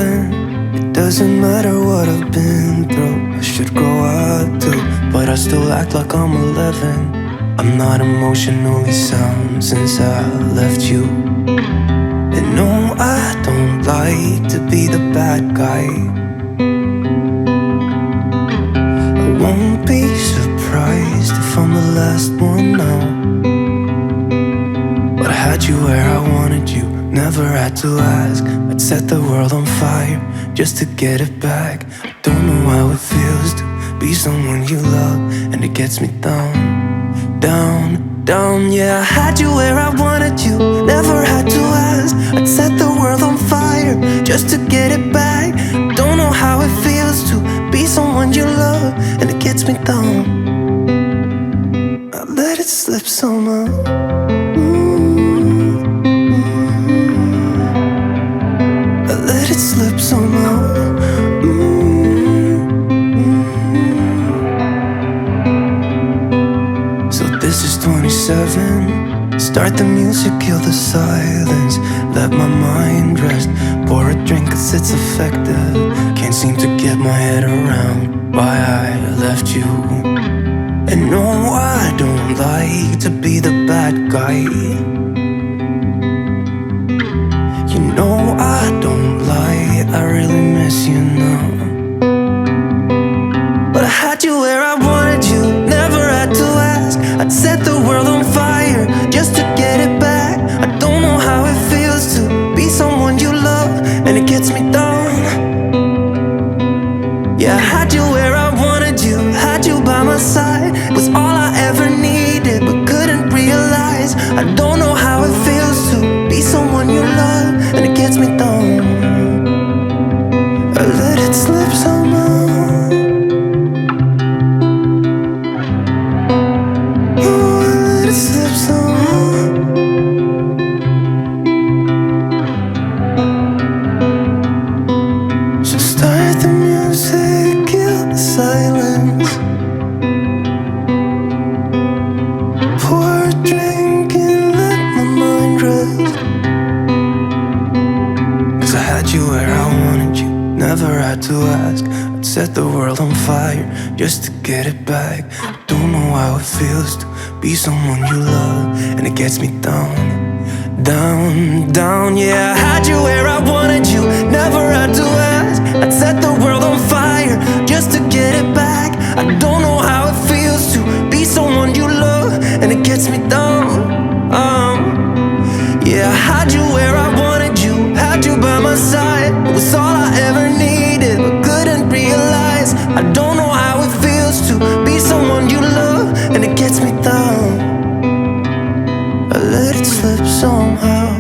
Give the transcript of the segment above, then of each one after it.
11. It doesn't matter what I've been through. I should grow up too, but I still act like I'm 11. I'm not emotionally sound since I left you. And no, I don't like to be the bad guy. I won't be surprised if I'm the last one now. But I had you where I wanted you, never had to ask. I'd set the world on fire just to get it back. I don't know how it feels to be someone you love, and it gets me down, down, down. Yeah, I had you where I wanted you, never had to ask. I'd set the world on fire just to get it back. I don't know how it feels to be someone you love, and it gets me down. I let it slip somehow. It slips somehow. So this is 27. Start the music, kill the silence. Let my mind rest. Pour a drink cause it's effective. Can't seem to get my head around why I left you. And no, I don't like to be the bad guy. You know I don't lie, I really miss you now. But I had you where I wanted you, never had to ask. I'd set the world on fire just to get it back. I don't know how it feels to be someone you love, and it gets me down. Yeah, I had you where I wanted you, had you by my side. It was all I ever needed, but couldn't realize. I don't know how it feels to be someone you love, and it gets me down. I let it slip somehow. Oh, I let it slip somehow. So start the music, kill the silence. Pour a drink and let my mind rest. Cause I had you where I wanted you, never had to ask. I'd set the world on fire just to get it back. I don't know how it feels to be someone you love, and it gets me down, down, down. Yeah, I had you where I wanted you, never had to ask. I'd set the world on fire just to get it back. I don't know how it feels to be someone you love, and it gets me down. Yeah, I had you where I wanted you, had you by my side. It was all I ever needed, but couldn't realize. I don't know how it feels to be someone you love, and it gets me down. I let it slip somehow.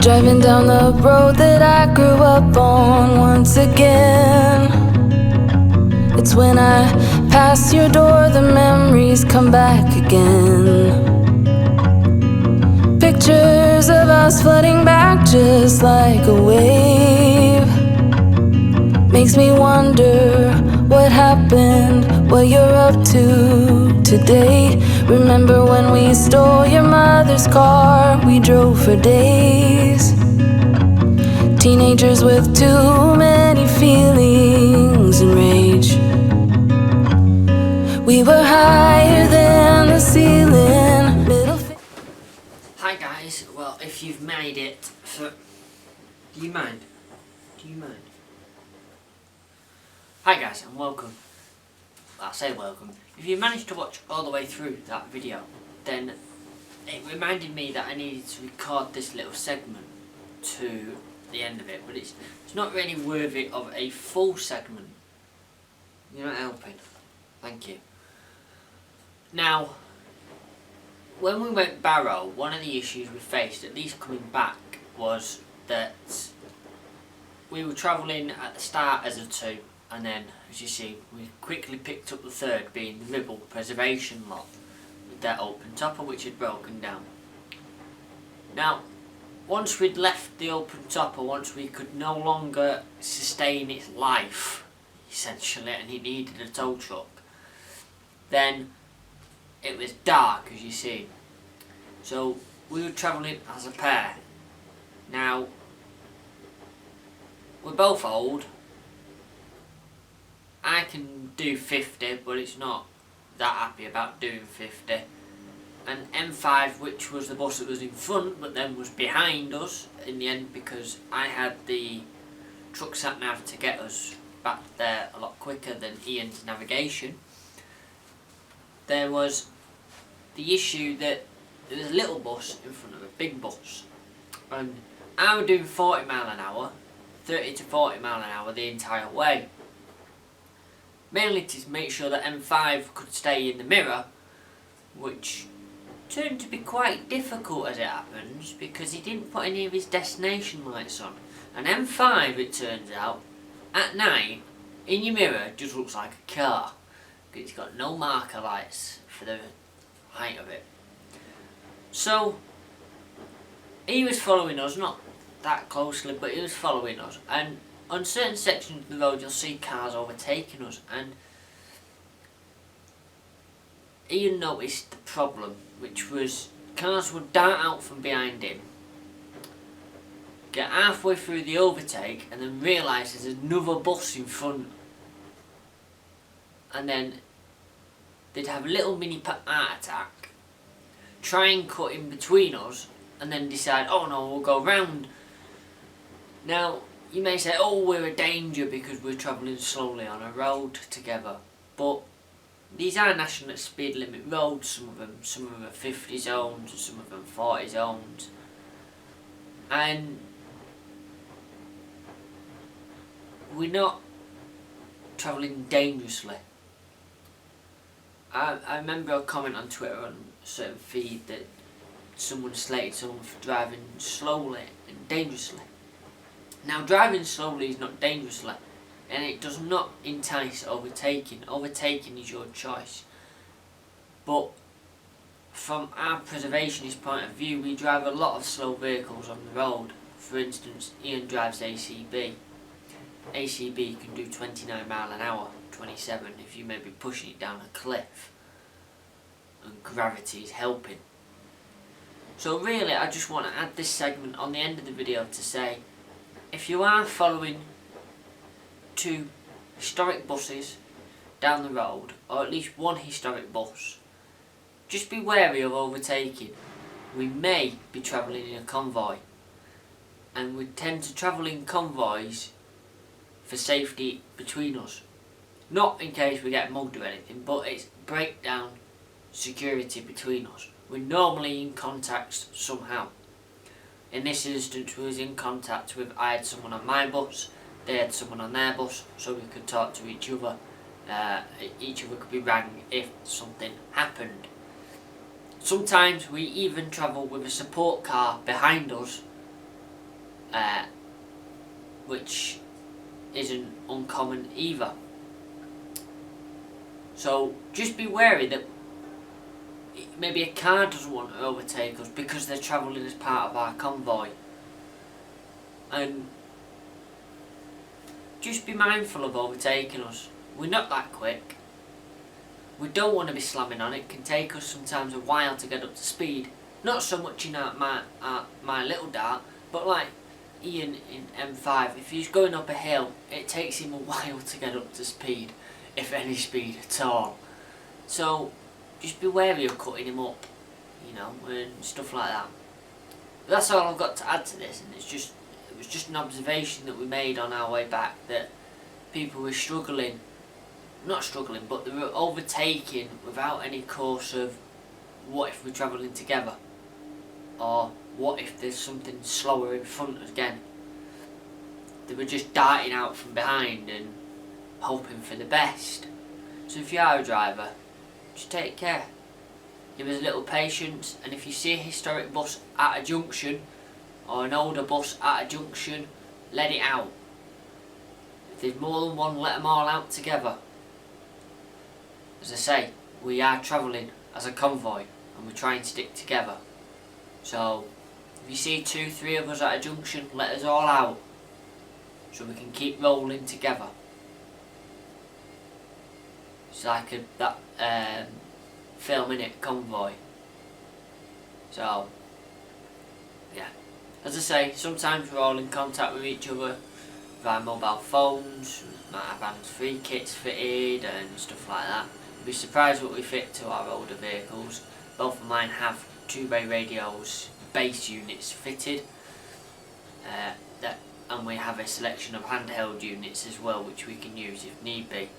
Driving down the road that I grew up on once again. It's when I pass your door the memories come back again. Pictures of us flooding back just like a wave. Makes me wonder what happened, what you're up to today. Remember when we stole your mother's car, we drove for days. Teenagers with too many feelings and rage. We were higher than the ceiling. Hi guys, well if you've made it for... Do you mind? Hi guys and welcome. Well, I say welcome. If you managed to watch all the way through that video, then it reminded me that I needed to record this little segment to the end of it, but it's not really worthy of a full segment. You're not helping. Thank you. Now, when we went Barrow, one of the issues we faced, at least coming back, was that we were travelling at the start as a 2, and then, as you see, we quickly picked up the third, being the Ribble Preservation lot, with their open topper which had broken down. Now, once we'd left the open topper, once we could no longer sustain its life, essentially, and it needed a tow truck, then it was dark, as you see. So we were travelling as a pair. Now, we're both old. I can do 50, but it's not that happy about doing 50. And M5, which was the bus that was in front, but then was behind us in the end, because I had the truck sat nav to get us back there a lot quicker than Ian's navigation. There was the issue that there was a little bus in front of a big bus, and I was doing 40 mile an hour, 30 to 40 mile an hour the entire way, mainly to make sure that M5 could stay in the mirror, which turned to be quite difficult as it happens, because he didn't put any of his destination lights on. And M5, it turns out, at night, in your mirror, just looks like a car, because it's got no marker lights for the height of it. So he was following us, not that closely, but he was following us, and on certain sections of the road you'll see cars overtaking us, and Ian noticed the problem, which was cars would dart out from behind him, get halfway through the overtake, and then realise there's another bus in front, and then they'd have a little mini heart attack, try and cut in between us, and then decide, oh no, we'll go round. Now, you may say, oh, we're a danger because we're travelling slowly on a road together, but these are national speed limit roads, some of them are 50 zones, and some of them 40 zones, and we're not travelling dangerously. I remember a comment on Twitter on a certain feed that someone slated someone for driving slowly and dangerously. Now, driving slowly is not dangerously, and it does not entice overtaking. Overtaking is your choice. But from our preservationist point of view, we drive a lot of slow vehicles on the road. For instance, Ian drives ACB. ACB can do 29 mile an hour, 27 if you may be pushing it down a cliff, and gravity is helping. So really, I just want to add this segment on the end of the video to say, if you are following 2 historic buses down the road, or at least one historic bus, just be wary of overtaking. We may be travelling in a convoy, and we tend to travel in convoys for safety between us. Not in case we get mugged or anything, but it's breakdown security between us. We're normally in contact somehow. In this instance, we was in contact with, I had someone on my bus, they had someone on their bus, so we could talk to each other. Each other could be rang if something happened. Sometimes we even travel with a support car behind us which isn't uncommon either. So just be wary that maybe a car doesn't want to overtake us because they're travelling as part of our convoy. And just be mindful of overtaking us. We're not that quick. We don't want to be slamming on. It can take us sometimes a while to get up to speed. Not so much in my little dart, but like Ian in M5, if he's going up a hill, it takes him a while to get up to speed, if any speed at all. So just be wary of cutting him up, you know, and stuff like that. But that's all I've got to add to this, and it was just an observation that we made on our way back, that people were struggling, not struggling, but they were overtaking without any course of what if we're travelling together, or what if there's something slower in front again. They were just darting out from behind and hoping for the best. So if you are a driver, just take care. Give us a little patience, and if you see a historic bus at a junction, or an older bus at a junction, let it out. If there's more than one, let them all out together. As I say, we are travelling as a convoy, and we try and stick together. So if you see 2-3 of us at a junction, let us all out, so we can keep rolling together. It's like that film, innit, Convoy. So yeah, as I say, sometimes we're all in contact with each other via mobile phones. We might have hands-free kits fitted and stuff like that. You'd be surprised what we fit to our older vehicles. Both of mine have 2-bay radios, base units fitted, and we have a selection of handheld units as well, which we can use if need be.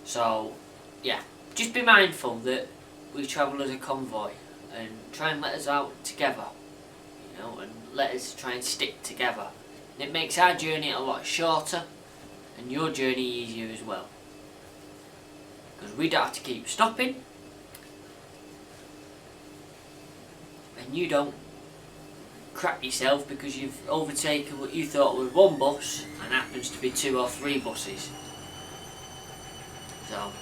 So yeah, just be mindful that we travel as a convoy, and try and let us out together, you know, and let us try and stick together. And it makes our journey a lot shorter, and your journey easier as well, because we don't have to keep stopping, and you don't crap yourself because you've overtaken what you thought was one bus and happens to be 2 or 3 buses. So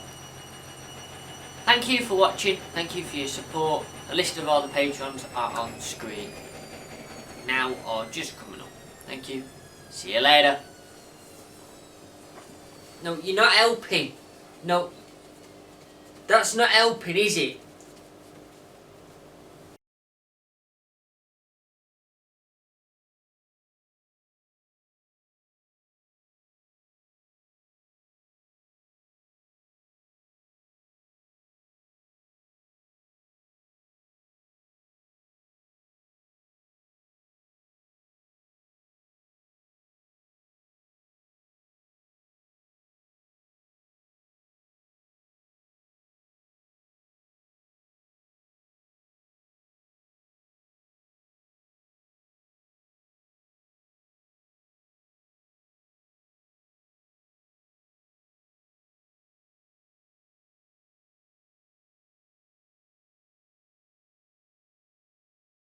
thank you for watching, thank you for your support. A list of all the patrons are on screen now or just coming up. Thank you, see you later. No, you're not helping. No, that's not helping, is it?